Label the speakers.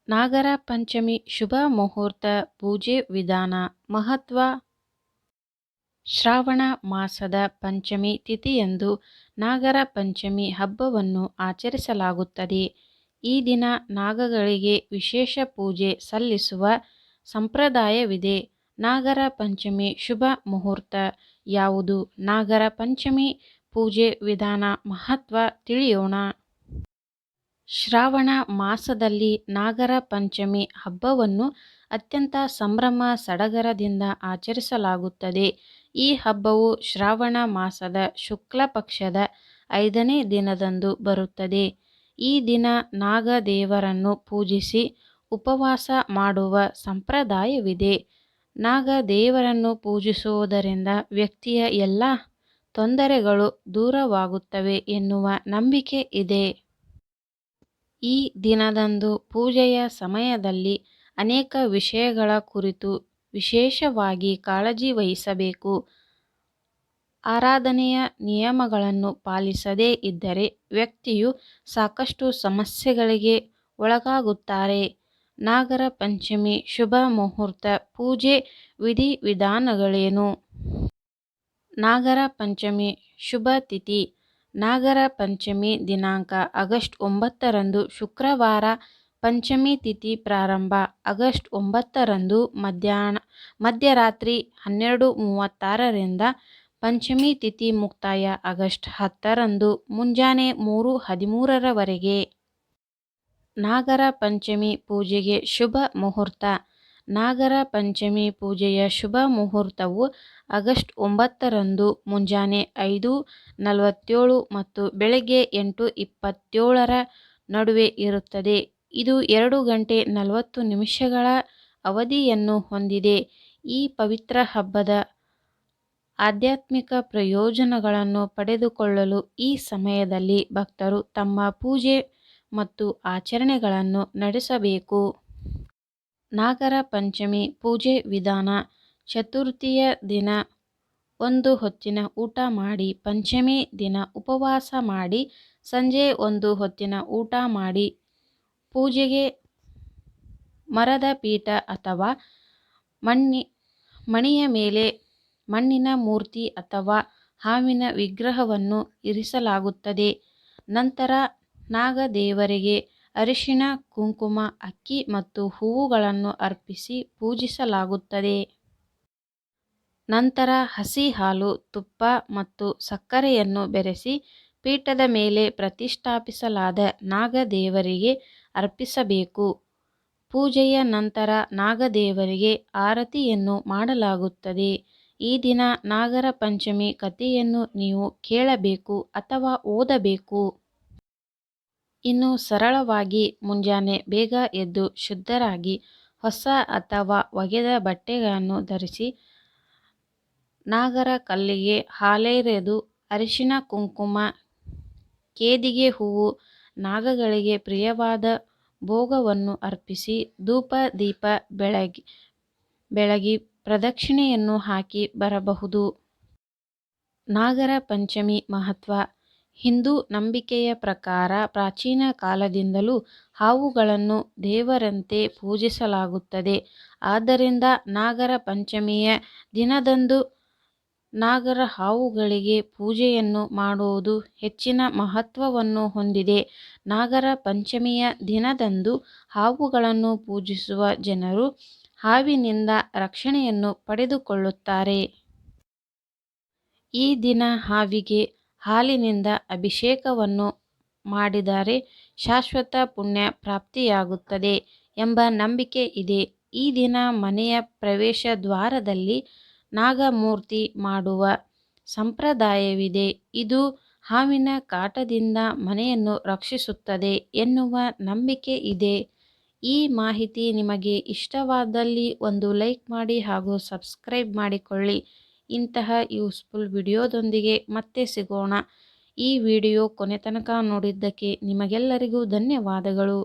Speaker 1: ನಾಗರ ಪಂಚಮಿ ಶುಭ ಮುಹೂರ್ತ ಪೂಜೆ ವಿಧಾನ ಮಹತ್ವ. ಶ್ರಾವಣ ಮಾಸದ ಪಂಚಮಿ ತಿಥಿಯಂದು ನಾಗರ ಪಂಚಮಿ ಹಬ್ಬವನ್ನು ಆಚರಿಸಲಾಗುತ್ತದೆ. ಈ ದಿನ ನಾಗಗಳಿಗೆ ವಿಶೇಷ ಪೂಜೆ ಸಲ್ಲಿಸುವ ಸಂಪ್ರದಾಯವಿದೆ. ನಾಗರ ಪಂಚಮಿ ಶುಭ ಮುಹೂರ್ತ ಯಾವುದು? ನಾಗರ ಪಂಚಮಿ ಪೂಜೆ ವಿಧಾನ ಮಹತ್ವ ತಿಳಿಯೋಣ. ಶ್ರಾವಣ ಮಾಸದಲ್ಲಿ ನಾಗರ ಪಂಚಮಿ ಹಬ್ಬವನ್ನು ಅತ್ಯಂತ ಸಂಭ್ರಮ ಸಡಗರದಿಂದ ಆಚರಿಸಲಾಗುತ್ತದೆ. ಈ ಹಬ್ಬವು ಶ್ರಾವಣ ಮಾಸದ ಶುಕ್ಲ ಪಕ್ಷದ 5ನೇ ದಿನದಂದು ಬರುತ್ತದೆ. ಈ ದಿನ ನಾಗದೇವರನ್ನು ಪೂಜಿಸಿ ಉಪವಾಸ ಮಾಡುವ ಸಂಪ್ರದಾಯವಿದೆ. ನಾಗದೇವರನ್ನು ಪೂಜಿಸುವುದರಿಂದ ವ್ಯಕ್ತಿಯ ಎಲ್ಲ ತೊಂದರೆಗಳು ದೂರವಾಗುತ್ತವೆ ಎನ್ನುವ ನಂಬಿಕೆ ಇದೆ. ಈ ದಿನದಂದು ಪೂಜೆಯ ಸಮಯದಲ್ಲಿ ಅನೇಕ ವಿಷಯಗಳ ಕುರಿತು ವಿಶೇಷವಾಗಿ ಕಾಳಜಿ ವಹಿಸಬೇಕು. ಆರಾಧನೆಯ ನಿಯಮಗಳನ್ನು ಪಾಲಿಸದೇ ಇದ್ದರೆ ವ್ಯಕ್ತಿಯು ಸಾಕಷ್ಟು ಸಮಸ್ಯೆಗಳಿಗೆ ಒಳಗಾಗುತ್ತಾರೆ. ನಾಗರ ಪಂಚಮಿ ಶುಭ ಮುಹೂರ್ತ ಪೂಜೆ ವಿಧಿವಿಧಾನಗಳೇನು? ನಾಗರ ಪಂಚಮಿ ಶುಭ ತಿಥಿ. ನಾಗರ ಪಂಚಮಿ ದಿನಾಂಕ ಆಗಸ್ಟ್ 9ರಂದು ಶುಕ್ರವಾರ. ಪಂಚಮಿ ತಿಥಿ ಪ್ರಾರಂಭ ಆಗಸ್ಟ್ 9ರಂದು ಮಧ್ಯರಾತ್ರಿ 12:36ರಿಂದ. ಪಂಚಮಿ ತಿಥಿ ಮುಕ್ತಾಯ ಆಗಸ್ಟ್ 10ರಂದು ಮುಂಜಾನೆ 3:13ರವರೆಗೆ. ನಾಗರ ಪಂಚಮಿ ಪೂಜೆಗೆ ಶುಭ ಮುಹೂರ್ತ. ನಾಗರ ಪಂಚಮಿ ಪೂಜೆಯ ಶುಭ ಮುಹೂರ್ತವು ಆಗಸ್ಟ್ 9ರಂದು ಮುಂಜಾನೆ 5:47 ಮತ್ತು ಬೆಳಗ್ಗೆ 8:27ರ ನಡುವೆ ಇರುತ್ತದೆ. ಇದು 2 ಗಂಟೆ 40 ನಿಮಿಷಗಳ ಅವಧಿಯನ್ನು ಹೊಂದಿದೆ. ಈ ಪವಿತ್ರ ಹಬ್ಬದ ಆಧ್ಯಾತ್ಮಿಕ ಪ್ರಯೋಜನಗಳನ್ನು ಪಡೆದುಕೊಳ್ಳಲು ಈ ಸಮಯದಲ್ಲಿ ಭಕ್ತರು ತಮ್ಮ ಪೂಜೆ ಮತ್ತು ಆಚರಣೆಗಳನ್ನು ನಡೆಸಬೇಕು. ನಾಗರ ಪಂಚಮಿ ಪೂಜೆ ವಿಧಾನ. ಚತುರ್ಥಿಯ ದಿನ ಒಂದು ಹೊತ್ತಿನ ಊಟ ಮಾಡಿ, ಪಂಚಮಿ ದಿನ ಉಪವಾಸ ಮಾಡಿ, ಸಂಜೆ ಒಂದು ಹೊತ್ತಿನ ಊಟ ಮಾಡಿ. ಪೂಜೆಗೆ ಮರದ ಪೀಠ ಅಥವಾ ಮಣಿಯ ಮೇಲೆ ಮಣ್ಣಿನ ಮೂರ್ತಿ ಅಥವಾ ಹಾವಿನ ವಿಗ್ರಹವನ್ನು ಇರಿಸಲಾಗುತ್ತದೆ. ನಂತರ ನಾಗದೇವರಿಗೆ ಅರಿಶಿಣ, ಕುಂಕುಮ, ಅಕ್ಕಿ ಮತ್ತು ಹೂವುಗಳನ್ನು ಅರ್ಪಿಸಿ ಪೂಜಿಸಲಾಗುತ್ತದೆ. ನಂತರ ಹಸಿ ಹಾಲು, ತುಪ್ಪ ಮತ್ತು ಸಕ್ಕರೆಯನ್ನು ಬೆರೆಸಿ ಪೀಠದ ಮೇಲೆ ಪ್ರತಿಷ್ಠಾಪಿಸಲಾದ ನಾಗದೇವರಿಗೆ ಅರ್ಪಿಸಬೇಕು. ಪೂಜೆಯ ನಂತರ ನಾಗದೇವರಿಗೆ ಆರತಿಯನ್ನು ಮಾಡಲಾಗುತ್ತದೆ. ಈ ದಿನ ನಾಗರ ಪಂಚಮಿ ಕಥೆಯನ್ನು ನೀವು ಕೇಳಬೇಕು ಅಥವಾ ಓದಬೇಕು. ಇನ್ನು ಸರಳವಾಗಿ ಮುಂಜಾನೆ ಬೇಗ ಎದ್ದು ಶುದ್ಧರಾಗಿ ಹೊಸ ಅಥವಾ ಒಗೆದ ಬಟ್ಟೆಗಳನ್ನು ಧರಿಸಿ ನಾಗರ ಕಲ್ಲಿಗೆ ಹಾಲೆರೆದು ಅರಿಶಿಣ, ಕುಂಕುಮ, ಕೇದಿಗೆ ಹೂವು, ನಾಗಗಳಿಗೆ ಪ್ರಿಯವಾದ ಭೋಗವನ್ನು ಅರ್ಪಿಸಿ ಧೂಪ ದೀಪ ಬೆಳಗಿ ಪ್ರದಕ್ಷಿಣೆಯನ್ನು ಹಾಕಿ ಬರಬಹುದು. ನಾಗರ ಪಂಚಮಿ ಮಹತ್ವ. ಹಿಂದೂ ನಂಬಿಕೆಯ ಪ್ರಕಾರ ಪ್ರಾಚೀನ ಕಾಲದಿಂದಲೂ ಹಾವುಗಳನ್ನು ದೇವರಂತೆ ಪೂಜಿಸಲಾಗುತ್ತದೆ. ಆದ್ದರಿಂದ ನಾಗರ ಪಂಚಮಿಯ ದಿನದಂದು ನಾಗರ ಹಾವುಗಳಿಗೆ ಪೂಜೆಯನ್ನು ಮಾಡುವುದು ಹೆಚ್ಚಿನ ಮಹತ್ವವನ್ನು ಹೊಂದಿದೆ. ನಾಗರ ಪಂಚಮಿಯ ದಿನದಂದು ಹಾವುಗಳನ್ನು ಪೂಜಿಸುವ ಜನರು ಹಾವಿನಿಂದ ರಕ್ಷಣೆಯನ್ನು ಪಡೆದುಕೊಳ್ಳುತ್ತಾರೆ. ಈ ದಿನ ಹಾವಿಗೆ ಹಾಲಿನಿಂದ ಅಭಿಷೇಕವನ್ನು ಮಾಡಿದರೆ ಶಾಶ್ವತ ಪುಣ್ಯ ಪ್ರಾಪ್ತಿಯಾಗುತ್ತದೆ ಎಂಬ ನಂಬಿಕೆ ಇದೆ. ಈ ದಿನ ಮನೆಯ ಪ್ರವೇಶ ದ್ವಾರದಲ್ಲಿ ನಾಗಮೂರ್ತಿ ಮಾಡುವ ಸಂಪ್ರದಾಯವಿದೆ. ಇದು ಹಾವಿನ ಕಾಟದಿಂದ ಮನೆಯನ್ನು ರಕ್ಷಿಸುತ್ತದೆ ಎನ್ನುವ ನಂಬಿಕೆ ಇದೆ. ಈ ಮಾಹಿತಿ ನಿಮಗೆ ಇಷ್ಟವಾದಲ್ಲಿ ಒಂದು ಲೈಕ್ ಮಾಡಿ ಹಾಗೂ ಸಬ್ಸ್ಕ್ರೈಬ್ ಮಾಡಿಕೊಳ್ಳಿ. ಇಂತಹ ಯೂಸ್ಫುಲ್ ವಿಡಿಯೋದೊಂದಿಗೆ ಮತ್ತೆ ಸಿಗೋಣ. ಈ ವಿಡಿಯೋ ಕೊನೆ ತನಕ ನೋಡಿದ್ದಕ್ಕೆ ನಿಮಗೆಲ್ಲರಿಗೂ ಧನ್ಯವಾದಗಳು.